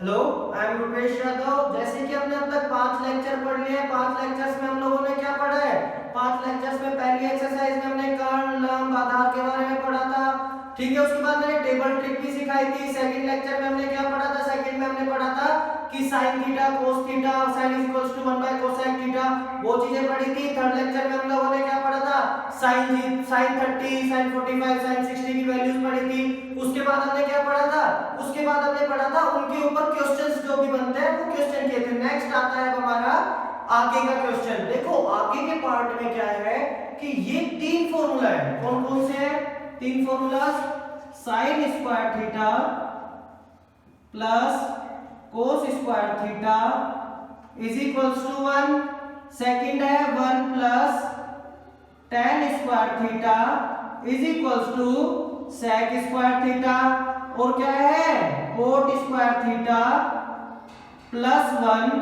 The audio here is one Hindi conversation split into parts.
Hello, I am Rupesh Yadav. जैसे कि हमने अब तक 5 लेक्चर पढ़ लिए हैं। 5 लेक्चर्स में हम लोगों ने क्या पढ़ा है? 5 लेक्चर्स में पहली एक्सरसाइज में हमने कर्ण, लंब, आधार के बारे में पढ़ा था। ठीक है, उसके बाद मैंने टेबल ट्रिक भी सिखाई थी। सेकंड लेक्चर में हमने क्या पढ़ा था? सेकंड में हमने पढ़ा था कि sin theta, cos theta, sin is equals to 1 by cosec theta, वो चीजें पढ़ी थी। थर्ड लेक्चर में हम लोगों ने क्या पढ़ा था? sin 30, sin 45, sin 60 की वैल्यूज पढ़ी थी। उसके बाद हमने क्या पढ़ा था? उसके बाद हमने पढ़ा था उनके ऊपर क्वेश्चंस जो भी बनते हैं वो क्वेश्चन किए थे। नेक्स्ट आता है हमारा आगे का क्वेश्चन। देखो आगे के पार्ट में क्या है कि ये 3 फॉर्मूला है। कौन कौन से हैं? 3 formulas. sin square theta plus cos square theta is equals to 1। Second है 1 plus tan square theta is equals to sec square theta. और क्या है? cot square theta plus 1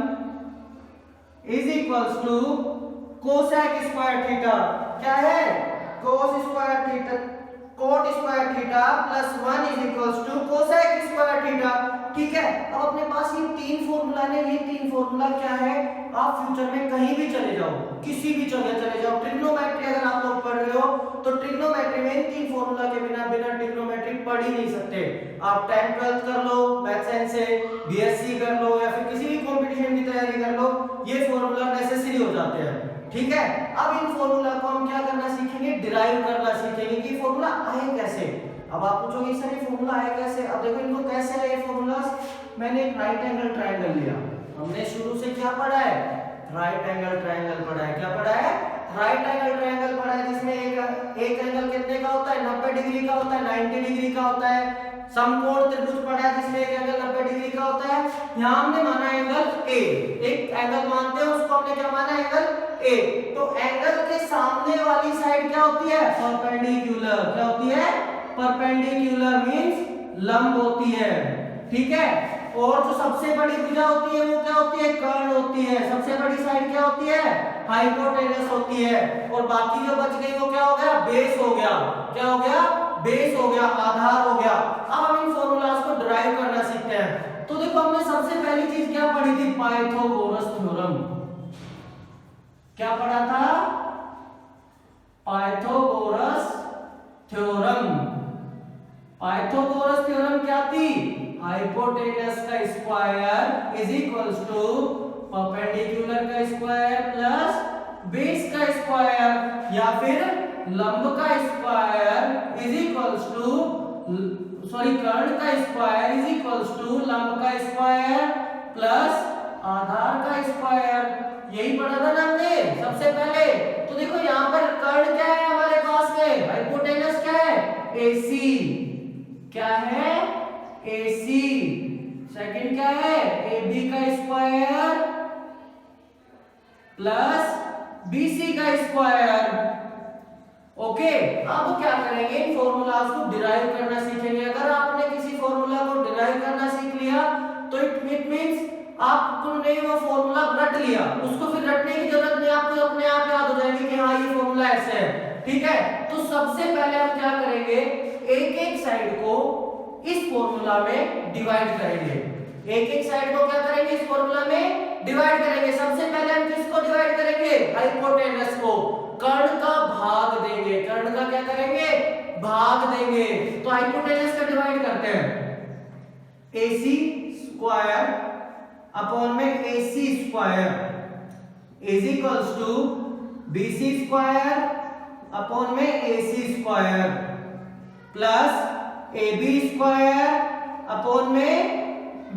is equals to cosec square theta. क्या है? cos square theta, cot square theta plus 1 is equals to cosec square theta. ठीक है, अब अपने पास ये 3 फॉर्मूला ने, ये 3 फॉर्मूला क्या है? आप फ्यूचर में कहीं भी चले जाओ, किसी भी जगह चले जाओ, ट्रिग्नोमेट्री अगर आप लोग पढ़ रहे हो तो ट्रिग्नोमेट्री में इन 3 फॉर्मूला के बिना ट्रिग्नोमेट्री पढ़ ही नहीं सकते। आप 10th 12th कर लो मैथ साइंस से, बीएससी कर लो या फिर किसी भी कंपटीशन की तैयारी कर लो, ये फॉर्मूला नेसेसरी हो जाते हैं। ठीक है, अब इन फॉर्मूला को हम क्या करना सीखेंगे? डिराइव करना सीखेंगे कि फॉर्मूला आए कैसे। अब आप पूछोगे सर ये फॉर्मूला आए कैसे? अब देखो इनको कैसे आए ये फॉर्मूलास। मैंने एक राइट एंगल ट्रायंगल लिया। हमने शुरू से क्या पढ़ा है? राइट एंगल ट्रायंगल पढ़ा है। क्या पढ़ा है? राइट एंगल ट्रायंगल पढ़ा है, जिसमें एक एंगल कितने का होता है? 90 डिग्री का होता है, 90 डिग्री का होता है। समकोण त्रिभुज पढ़ा है जिसमें एक एंगल 90 डिग्री का होता है। यहां हमने माना एंगल ए, एक एंगल मानते हैं उसको हमने क्या माना? Angle A. तो एंगल के सामने वाली साइड क्या होती है? परपेंडिकुलर। क्या होती है? परपेंडिकुलर मींस लंब होती है। ठीक है, और जो सबसे बड़ी भुजा होती है वो क्या होती है? कर्ण होती है। सबसे बड़ी साइड क्या होती है? हाइपोटेनस होती है। और बाकी जो बच गई वो क्या हो गया? बेस हो गया। क्या हो गया? बेस हो गया, आधार हो गया। अब हम इन फॉर्मूलाज को डिराइव करना सीखते हैं। तो देखो हमने सबसे पहली चीज क्या पढ़ी थी? Pythagoras theorem. क्या पढ़ा था? Pythagoras theorem. पाइथागोरस थ्योरम क्या थी? हाइपोटेनस का square is equals to perpendicular का स्क्वायर प्लस बेस का स्क्वायर या फिर लंब का स्क्वायर इज इक्वल्स टू कर्ण का स्क्वायर इज इक्वल्स टू लंब का स्क्वायर प्लस आधार का स्क्वायर। यही पढ़ा था ना हमने सबसे पहले। तो देखो यहाँ पर कर्ण क्या है हमारे पास में? हाइपोटेनस क्या है? AC। क्या है? AC। सेकंड क्या है? AB का स्क्वायर प्लस BC का स्क्वायर। ओके, अब क्या करेंगे? इन फॉर्मूलाज को डिराइव करना सीखेंगे। अगर आपने किसी फॉर्मूला को डिराइव करना सीख लिया तो इट मींस आपने वो फॉर्मूला रट लिया, उसको फिर रटने की जरूरत नहीं, आपको अपने आप याद हो जाएगी कि हाँ ये फॉर्मूला ऐसे है। ठीक है, तो सबसे पहले हम क्या करेंगे? एक एक साइड को इस फॉर्मूला में डिवाइड करेंगे। एक एक साइड को क्या करेंगे? इस फॉर्मूला में डिवाइड करेंगे। सबसे पहले हम किसको डिवाइड करेंगे? हाइपोटेनस को। कर्ण का भाग देंगे। कर्ण का क्या करेंगे? भाग देंगे। तो हाइपोटेनस का डिवाइड करते हैं। AC स्क्वायर अपॉन में AC square is equals to BC square upon में AC square plus AB square upon में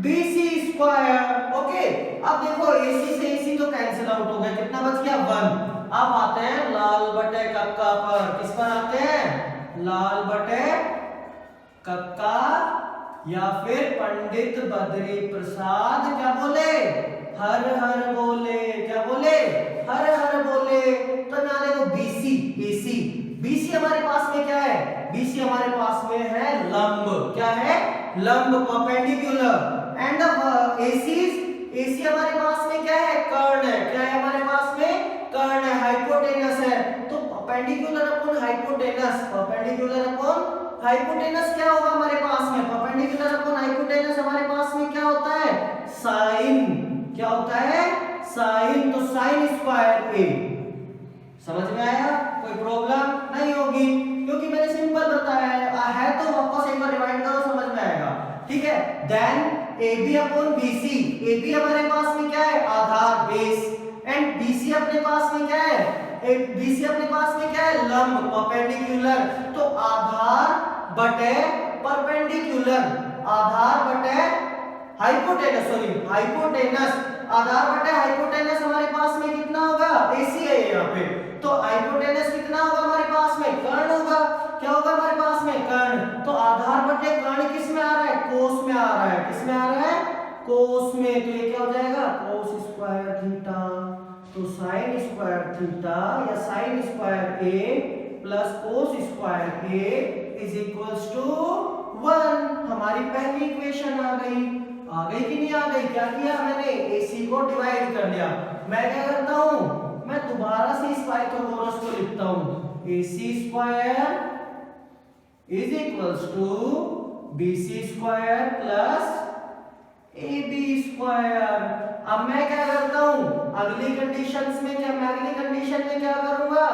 BC स्क्वायर। ओके, अब देखो AC से AC तो कैंसिल आउट हो गया, कितना बच गया? 1। अब आते हैं लाल बटे कक्का पर। किस पर आते हैं? लाल बटे कक्का या फिर पंडित बद्री प्रसाद क्या बोले? हर हर बोले। क्या बोले? हर हर बोले। तो यहाँ देखो BC, AC, BC हमारे पास में क्या है? BC हमारे पास में है लंब। क्या है? लंब, परपेंडिकुलर। एंड AC हमारे पास में क्या है? कर्ण है। क्या है हमारे पास में? कर्ण है। हाइपोटेनस है। तो perpendicular upon hypotenuse, perpendicular upon hypotenuse क्या होगा हमारे पास में? परपेंडिकुलर अपॉन हाइपोटेनस हमारे पास में क्या होता है? साइन स्क्वायर ए। समझ में आया? कोई प्रॉब्लम नहीं होगी क्योंकि मैंने सिंपल बताया है तो वापस एक बार रिवाइंड करो, समझ में आएगा। ठीक है, देन AB अपॉन BC। AB हमारे पास में क्या है? आधार, बेस, एंड BC अपने पास में क्या है? BC अपने पास में क्या है? लंब, परपेंडिकुलर। तो आधार बटे परपेंडिकुलर, आधार बटे हाइपोटेनस, सॉरी हाइपोटेनस, आधार बटे हाइपोटेनस हमारे पास में कितना होगा? AC है यहाँ पे, तो हाइपोटेनस कितना होगा हमारे पास में? कर्ण होगा। क्या होगा हमारे पास में? कर्ण। तो आधार बटे कर्ण किस में आ रहा है? कोस में आ रहा है। किस में आ रहा है? कोस में। तो ये क्या हो जाएगा? Cos square theta. तो साइन स्क्वायर थीटा या sine square A plus cos square A is equals to 1। हमारी पहली इक्वेशन आ गई। आ गई कि नहीं आ गई? क्या किया मैंने? AC को डिवाइड कर लिया। मैं क्या करता हूं? मैं दोबारा से इस पाइथागोरस को लिखता हूं। AC square is equals to BC square plus AB square. अब मैं क्या करता हूं? अगली कंडीशंस में क्या, मैं अगली कंडीशन में क्या करूंगा?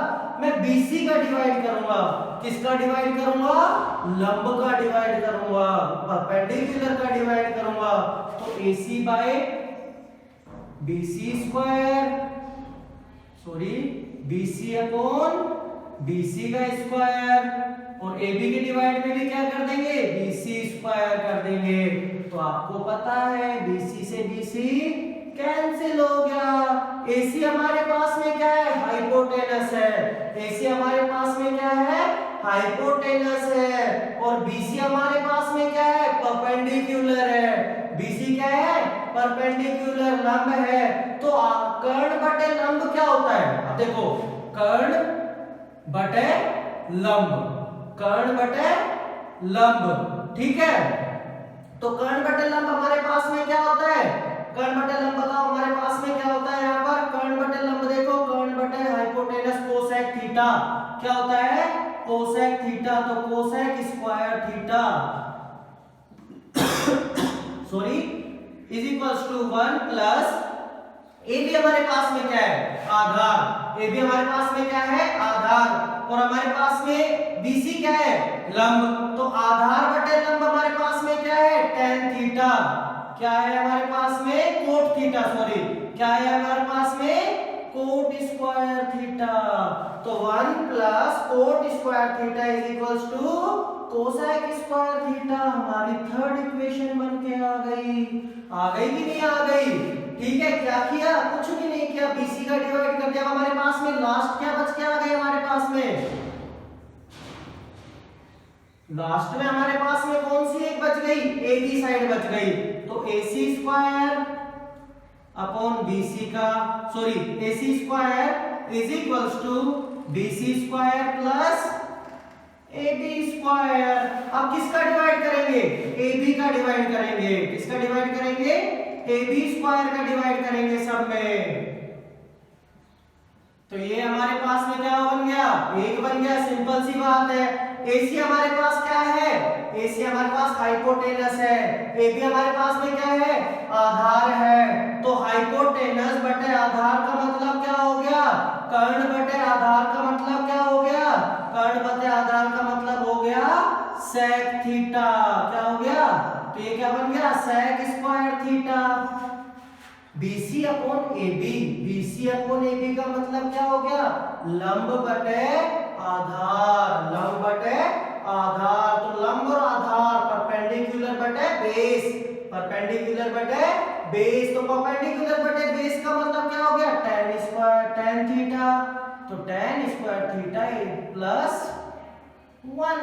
मैं BC का डिवाइड करूंगा। किसका डिवाइड करूंगा? लंब का डिवाइड करूंगा, परपेंडिकुलर का डिवाइड करूंगा। तो AC by BC square, sorry BC upon BC का स्क्वायर, और AB के डिवाइड में भी क्या कर देंगे? BC स्क्वायर कर देंगे। तो आपको पता है BC से BC कैंसिल हो गया। AC हमारे पास में क्या है? हाइपोटेनस है। AC हमारे पास में क्या है? हाइपोटेनस है। और BC हमारे पास में क्या है? परपेंडिकुलर है। BC क्या है? परपेंडिकुलर, लंब है। तो कर्ण बटे लंब क्या होता है? अब देखो, कर्ण बटे लंब, कर्ण बटे लंब। ठीक है, तो कर्ण बटे लंब हमारे पास में क्या होता है? कर्ण बटे लंब बताओ हमारे पास में क्या होता है? यहाँ पर कर्ण बटे लंब देखो, कर्ण बटे हाइपोटेनस कोसेक थीटा क्या होता है? Cosec theta. तो cosec square theta sorry is equals to 1 plus AB हमारे पास में क्या है? आधार। AB हमारे पास में क्या है? आधार। और हमारे पास में BC क्या है? लंब। तो आधार बटे लंब हमारे पास में क्या है? tan theta. क्या है हमारे पास में? कोट थीटा, सॉरी क्या है हमारे पास में? Cot square theta. तो 1 plus cot square theta is equals to cosec square theta. हमारी थर्ड इक्वेशन बन के आ गई। आ गई कि नहीं आ गई? ठीक है, क्या किया? कुछ भी नहीं किया, BC का डिवाइड कर दिया। हमारे पास में लास्ट क्या बच के आ गई? हमारे पास में लास्ट में हमारे पास में कौन सी एक बच गई? AB साइड बच गई। तो AC स्क्वायर अपॉन BC का, sorry AC square is equals to BC square plus AB square. अब किसका डिवाइड करेंगे? AB का डिवाइड करेंगे। किसका डिवाइड करेंगे? AB स्क्वायर का डिवाइड करेंगे सब में। तो ये हमारे पास में क्या बन गया? 1 बन गया। सिंपल सी बात है। AC हमारे पास क्या है? AC हमारे पास हाइपोटेनस है। AB हमारे पास में क्या है? आधार है। तो हाइपोटेनस बटे आधार का मतलब क्या हो गया? कर्ण बटे आधार का मतलब क्या हो गया? कर्ण बटे आधार का मतलब हो गया सेक थीटा। क्या हो गया? तो ये क्या बन गया? Sec square theta. BC upon AB, BC upon AB का मतलब क्या हो गया? लंब बटे आधार, लंब बटे आधार। तो लंब और आधार, परपेंडिकुलर बटे बेस, परपेंडिकुलर बटे बेस। तो परपेंडिकुलर बटे बेस का मतलब क्या हो गया? tan square, tan theta. तो tan स्क्वायर थीटा प्लस 1।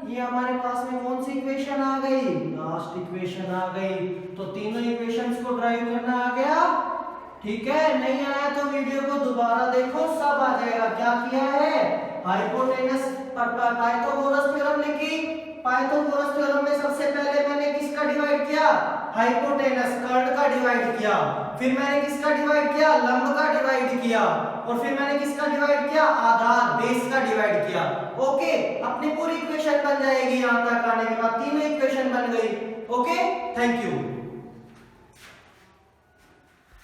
ये हमारे पास में कौन सी इक्वेशन आ गई? लास्ट इक्वेशन आ गई। तो तीनों इक्वेशंस को ड्राइव करना आ गया। ठीक है, नहीं आया तो वीडियो को दोबारा देखो, सब आ जाएगा। क्या किया है? हाइपोटेनस पाइथागोरस थ्योरम लिखी। पाइथागोरस थ्योरम में सबसे पहले मैंने किसका डिवाइड किया? हाइपोटेनस, कर्ण का डिवाइड किया। फिर मैंने किसका डिवाइड किया? लंब का डिवाइड किया। और फिर मैंने किसका डिवाइड किया? आधार, बेस का डिवाइड किया। ओके, अपनी पूरी इक्वेशन बन जाएगी। यहां तक आने के बाद तीनों इक्वेशन बन गई। Okay, thank you.